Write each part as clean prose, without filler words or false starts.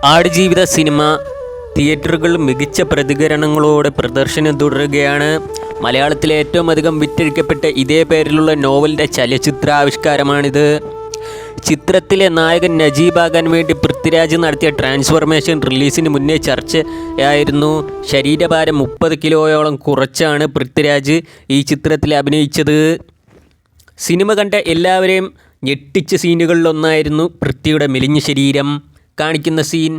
ആടുജീവിത cinema തിയേറ്ററുകൾ മികച്ച പ്രതികരണങ്ങളോടെ പ്രദർശനം തുടരുകയാണ്. മലയാളത്തിലെ ഏറ്റവും അധികം വിറ്റഴിക്കപ്പെട്ട ഇതേ പേരിലുള്ള നോവലിൻ്റെ ചലച്ചിത്രാവിഷ്കാരമാണിത്. ചിത്രത്തിലെ നായകൻ നജീബാകാൻ വേണ്ടി പൃഥ്വിരാജ് നടത്തിയ ട്രാൻസ്ഫോർമേഷൻ റിലീസിന് മുന്നേ ചർച്ചയായിരുന്നു. ശരീരഭാരം 30 കിലോയോളം കുറച്ചാണ് പൃഥ്വിരാജ് ഈ ചിത്രത്തിൽ അഭിനയിച്ചത്. സിനിമ കണ്ട എല്ലാവരെയും ഞെട്ടിച്ച സീനുകളിലൊന്നായിരുന്നു പൃഥ്വിയുടെ മെലിഞ്ഞ ശരീരം കാണിക്കുന്ന സീൻ.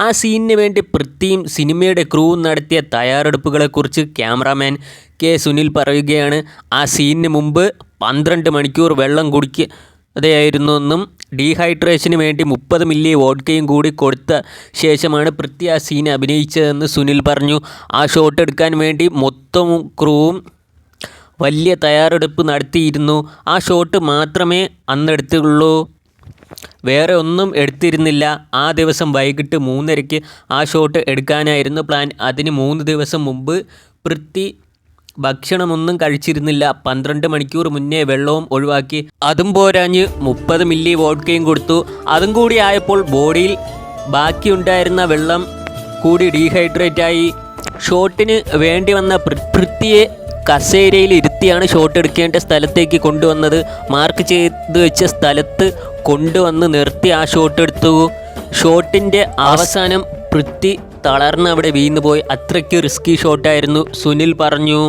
ആ സീനിന് വേണ്ടി പൃഥ്വിയും സിനിമയുടെ ക്രൂവും നടത്തിയ തയ്യാറെടുപ്പുകളെക്കുറിച്ച് ക്യാമറാമാൻ കെ സുനിൽ പറയുകയാണ്. ആ സീനിന് മുമ്പ് 12 മണിക്കൂർ വെള്ളം കുടിക്കാതെയായിരുന്നെന്നും ഡീഹൈഡ്രേഷന് വേണ്ടി 30 മില്ലി വോഡ്കയും കൂടി കൊടുത്ത ശേഷമാണ് പൃഥ്വി ആ സീൻ അഭിനയിച്ചതെന്ന് സുനിൽ പറഞ്ഞു. ആ ഷോട്ട് എടുക്കാൻ വേണ്ടി മൊത്തം ക്രൂവും വലിയ തയ്യാറെടുപ്പ് നടത്തിയിരുന്നു. ആ ഷോട്ട് മാത്രമേ അന്നെടുത്തുള്ളൂ, വേറെ ഒന്നും എടുത്തിരുന്നില്ല. ആ ദിവസം വൈകിട്ട് 3:30 ആ ഷോട്ട് എടുക്കാനായിരുന്നു പ്ലാൻ. അതിന് 3 ദിവസം മുമ്പ് പൃഥ്വി ഭക്ഷണമൊന്നും കഴിച്ചിരുന്നില്ല. 12 മണിക്കൂർ മുന്നേ വെള്ളവും ഒഴിവാക്കി. അതും പോരാഞ്ഞ് 30 മില്ലി വോഡ്കയും കൊടുത്തു. അതും കൂടി ആയപ്പോൾ ബോഡിയിൽ ബാക്കിയുണ്ടായിരുന്ന വെള്ളം കൂടി ഡീഹൈഡ്രേറ്റായി. ഷോട്ടിന് വേണ്ടി വന്ന പൃഥ്വിയെ കസേരയിൽ ഇരുത്തിയാണ് ഷോട്ട് എടുക്കേണ്ട സ്ഥലത്തേക്ക് കൊണ്ടുവന്നത്. മാർക്ക് ചെയ്ത് വെച്ച സ്ഥലത്ത് കൊണ്ടുവന്ന് നിർത്തി ആ ഷോട്ട് എടുത്തു. ഷോട്ടിൻ്റെ അവസാനം പൃഥ്വി തളർന്ന് അവിടെ വീണുപോയി. അത്രയ്ക്ക് റിസ്കി ഷോട്ടായിരുന്നു, സുനിൽ പറഞ്ഞു.